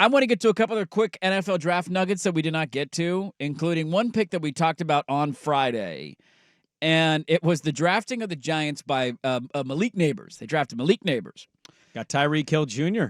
I want to get to a couple of quick NFL draft nuggets that we did not get to, including one pick that we talked about on Friday. And it was the drafting of the Giants by Malik Nabers. They drafted Malik Nabers. Got Tyreek Hill Jr.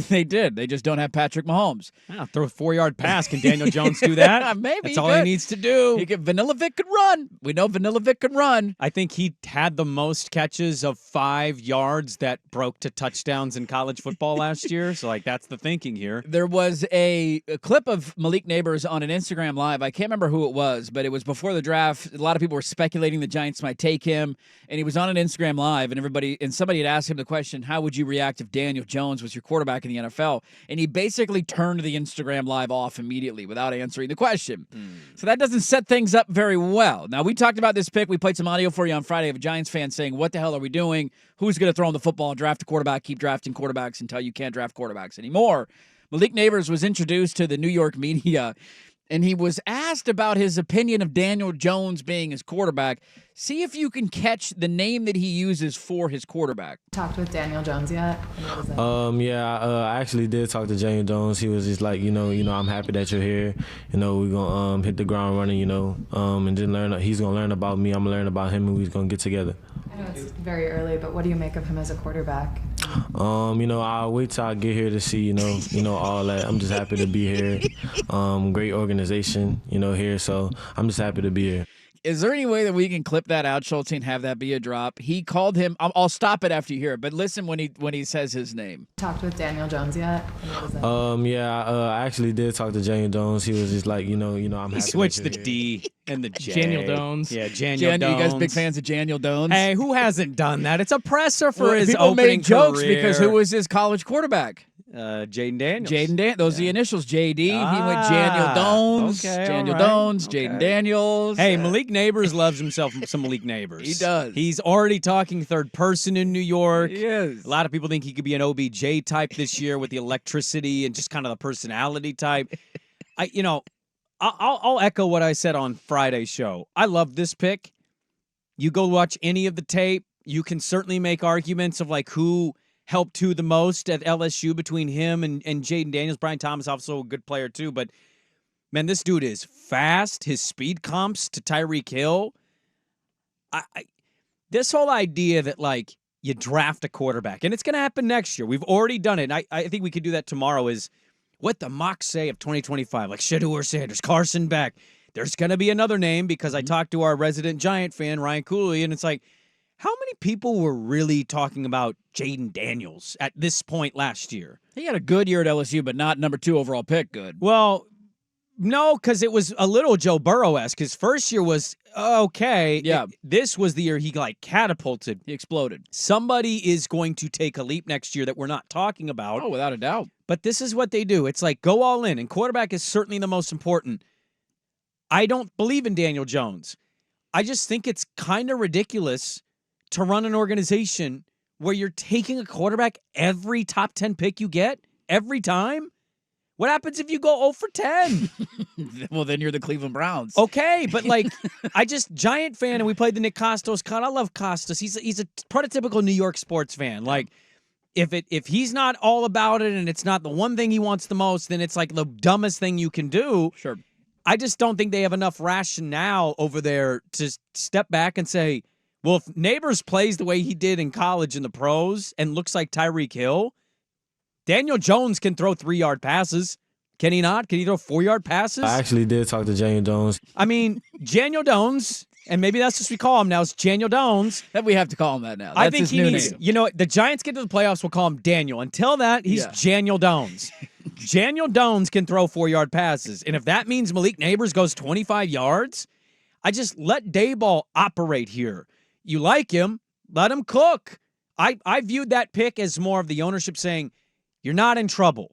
They did. They just don't have Patrick Mahomes. Throw a 4-yard pass. Can Daniel Jones do that? Maybe. That's all he needs to do. Vanilla Vic could run. We know Vanilla Vic can run. I think he had the most catches of 5 yards that broke to touchdowns in college football last year. So, that's the thinking here. There was a clip of Malik Nabers on an Instagram Live. I can't remember who it was, but it was before the draft. A lot of people were speculating the Giants might take him, and he was on an Instagram Live, and somebody had asked him the question, how would you react if Daniel Jones was your quarterback in the NFL? And he basically turned the Instagram Live off immediately without answering the question. So that doesn't set things up very well. Now, we talked about this pick. We played some audio for you on Friday of a Giants fan saying, what the hell are we doing? Who's going to throw him the football, draft a quarterback, keep drafting quarterbacks until you can't draft quarterbacks anymore? Malik Nabers was introduced to the New York media, and he was asked about his opinion of Daniel Jones being his quarterback. See if you can catch the name that he uses for his quarterback. Talked with Daniel Jones yet? I actually did talk to Daniel Jones. He was just like, I'm happy that you're here. We're gonna hit the ground running, and then learn. He's gonna learn about me. I'm gonna learn about him, and we're gonna get together. I know it's very early, but what do you make of him as a quarterback? I'll wait till I get here to see, all that. I'm just happy to be here. Great organization, here. So I'm just happy to be here. Is there any way that we can clip that out, Schultz, and have that be a drop? He called him. I'll stop it after you hear it, but listen when he says his name. Talked with Daniel Jones yet? I actually did talk to Daniel Jones. He was just like, I'm happy. He switched the D and the J. Daniel Jones. Yeah, Daniel Jones. You guys big fans of Daniel Jones? Hey, who hasn't done that? It's a presser for his people opening made jokes career. because who was his college quarterback? Jaden Daniels. Those are the initials. JD. He went Daniel Jones. Daniel Jones. Jaden Daniels. Hey, Malik Nabers loves himself some Malik Nabers. He does. He's already talking third person in New York. He is. A lot of people think he could be an OBJ type this year with the electricity and just kind of the personality type. I'll echo what I said on Friday's show. I love this pick. You go watch any of the tape. You can certainly make arguments of who helped who the most at LSU between him and Jaden Daniels. Brian Thomas, also a good player too. But, man, this dude is fast. His speed comps to Tyreek Hill. This whole idea that, you draft a quarterback, and it's going to happen next year. We've already done it, and I think we could do that tomorrow, is what the mocks say of 2025. Shedeur Sanders, Carson Beck. There's going to be another name because I talked to our resident Giant fan, Ryan Cooley, and it's how many people were really talking about Jaden Daniels at this point last year? He had a good year at LSU, but not number 2 overall pick good. Well, no, because it was a little Joe Burrow-esque. His first year was okay. Yeah. This was the year he catapulted. He exploded. Somebody is going to take a leap next year that we're not talking about. Oh, without a doubt. But this is what they do. It's go all in, and quarterback is certainly the most important. I don't believe in Daniel Jones. I just think it's kind of ridiculous to run an organization where you're taking a quarterback every top 10 pick you get every time. What happens if you go 0 for 10? Well, then you're the Cleveland Browns. Okay, but Giant fan, and we played the Nick Costos cut. I love Costos. He's a prototypical New York sports fan. If he's not all about it and it's not the one thing he wants the most, then it's the dumbest thing you can do. Sure. I just don't think they have enough rationale over there to step back and say, well, if Nabers plays the way he did in college in the pros and looks like Tyreek Hill, Daniel Jones can throw 3-yard passes. Can he not? Can he throw 4-yard passes? I actually did talk to Daniel Jones. Daniel Jones, and maybe that's what we call him now, is Daniel Jones. That we have to call him that now. That's I think his he new needs, name. the Giants get to the playoffs, we'll call him Daniel. Until that, he's Daniel Jones. Daniel Jones can throw 4-yard passes. And if that means Malik Nabers goes 25 yards, I just let Dayball operate here. You like him, let him cook. I viewed that pick as more of the ownership saying, you're not in trouble.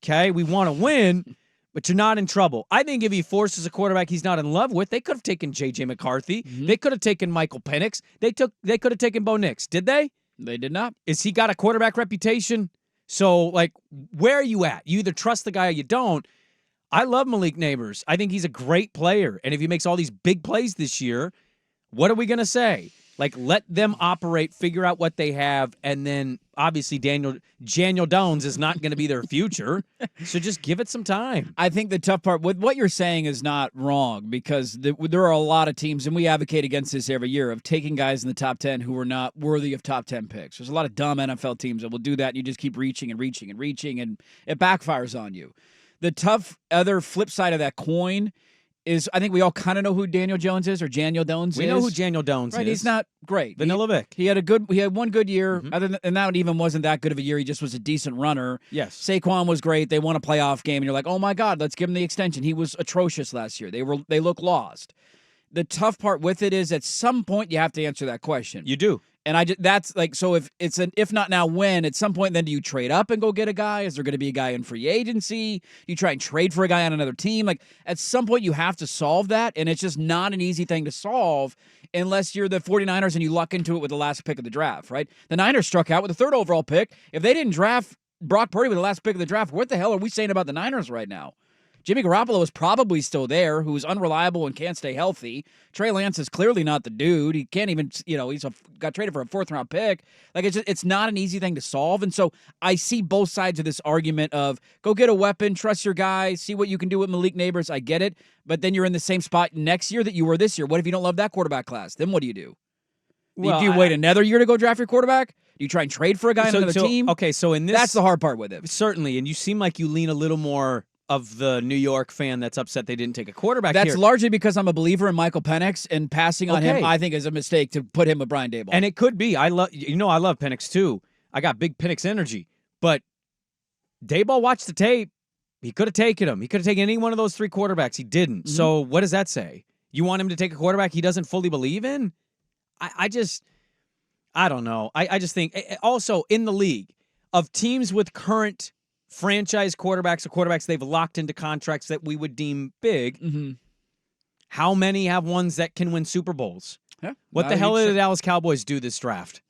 Okay, we want to win, but you're not in trouble. I think if he forces a quarterback he's not in love with, they could have taken J.J. McCarthy. Mm-hmm. They could have taken Michael Penix. They could have taken Bo Nix. Did they? They did not. Is he got a quarterback reputation? So, where are you at? You either trust the guy or you don't. I love Malik Nabers. I think he's a great player. And if he makes all these big plays this year, what are we going to say? Let them operate, figure out what they have, and then obviously Daniel Jones is not going to be their future. So just give it some time. I think the tough part with what you're saying is not wrong because there are a lot of teams, and we advocate against this every year, of taking guys in the top 10 who are not worthy of top 10 picks. There's a lot of dumb NFL teams that will do that, and you just keep reaching and reaching and reaching, and it backfires on you. The tough other flip side of that coin is, I think we all kind of know who Daniel Jones is, or Daniel Jones We is. know who Daniel Jones right, is. he's not great. Vanilla Vic. He had one good year, and that even wasn't that good of a year. He just was a decent runner. Yes. Saquon was great. They won a playoff game, and you're like, oh my God, let's give him the extension. He was atrocious last year. They look lost. The tough part with it is at some point you have to answer that question. You do. And that's like, so if it's if not now, when? At some point, then do you trade up and go get a guy? Is there going to be a guy in free agency? Do you try and trade for a guy on another team? Like, at some point, you have to solve that, and it's just not an easy thing to solve unless you're the 49ers and you luck into it with the last pick of the draft, right? The Niners struck out with the third overall pick. If they didn't draft Brock Purdy with the last pick of the draft, what the hell are we saying about the Niners right now? Jimmy Garoppolo is probably still there, who's unreliable and can't stay healthy. Trey Lance is clearly not the dude. He can't even, he's got traded for a fourth-round pick. Like, it's not an easy thing to solve. And so I see both sides of this argument of go get a weapon, trust your guy, see what you can do with Malik Nabers. I get it. But then you're in the same spot next year that you were this year. What if you don't love that quarterback class? Then what do you do? Well, do you wait another year to go draft your quarterback? Do you try and trade for a guy on another team? Okay, so in this... That's the hard part with it. Certainly, and you seem like you lean a little more of the New York fan that's upset they didn't take a quarterback That's here. largely because I'm a believer in Michael Penix, and passing on him, I think, is a mistake to put him with Brian Daboll. And it could be. I love Penix too. I got big Penix energy. But Daboll watched the tape. He could have taken him. He could have taken any one of those three quarterbacks. He didn't. Mm-hmm. So what does that say? You want him to take a quarterback he doesn't fully believe in? I don't know. I just think, also in the league, of teams with current franchise quarterbacks or quarterbacks they've locked into contracts that we would deem big, how many have ones that can win Super Bowls? Yeah. What the hell did the Dallas Cowboys do this draft?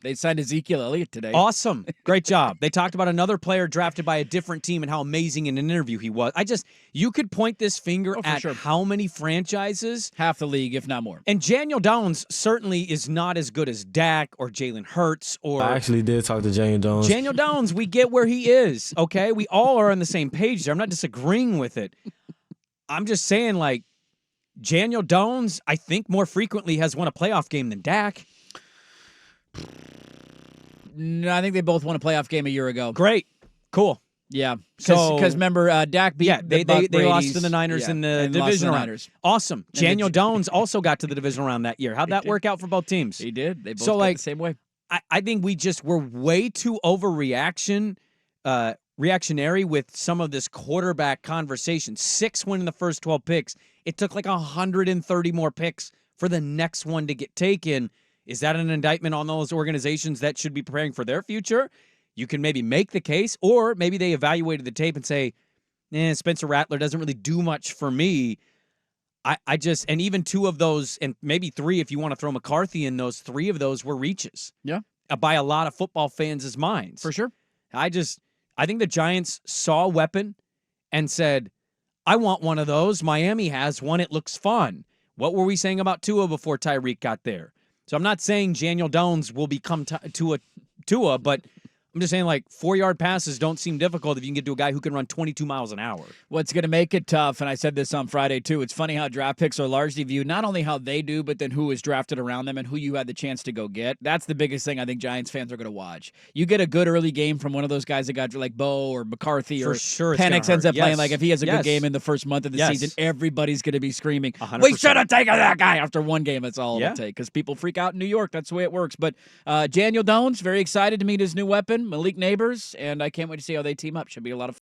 They signed Ezekiel Elliott today. Awesome. Great job. They talked about another player drafted by a different team and how amazing in an interview he was. You could point this finger at how many franchises. Half the league, if not more. And Daniel Jones certainly is not as good as Dak or Jalen Hurts or... I actually did talk to Daniel Jones. Daniel Jones, we get where he is, okay? We all are on the same page there. I'm not disagreeing with it. I'm just saying, like, Daniel Jones, I think more frequently has won a playoff game than Dak. No, I think they both won a playoff game a year ago. Great. Cool. Yeah. Because remember, Dak beat they lost to the Niners in the divisional round. Awesome. Daniel Jones also got to the divisional round that year. How'd that work out for both teams? He did. They both got the same way. I think we're way too reactionary with some of this quarterback conversation. 6 win in the first 12 picks. It took like 130 more picks for the next one to get taken. Is that an indictment on those organizations that should be preparing for their future? You can maybe make the case, or maybe they evaluated the tape and say, Spencer Rattler doesn't really do much for me. And even 2 of those, and maybe 3 if you want to throw McCarthy in those, 3 of those were reaches. Yeah. By a lot of football fans' minds. For sure. I think the Giants saw a weapon and said, I want one of those. Miami has one. It looks fun. What were we saying about Tua before Tyreek got there? So I'm not saying Daniel Jones will become Tua, but I'm just saying, like, 4-yard passes don't seem difficult if you can get to a guy who can run 22 miles an hour. What's going to make it tough, and I said this on Friday too, it's funny how draft picks are largely viewed not only how they do, but then who is drafted around them and who you had the chance to go get. That's the biggest thing I think Giants fans are going to watch. You get a good early game from one of those guys that got like Bo or McCarthy or Penix ends up playing. Like, if he has a good game in the first month of the season, everybody's going to be screaming, 100%. We should have taken that guy after one game. That's all it'll take because people freak out in New York. That's the way it works. But Daniel Jones, very excited to meet his new weapon, Malik Nabers. And I can't wait to see how they team up. Should be a lot of fun.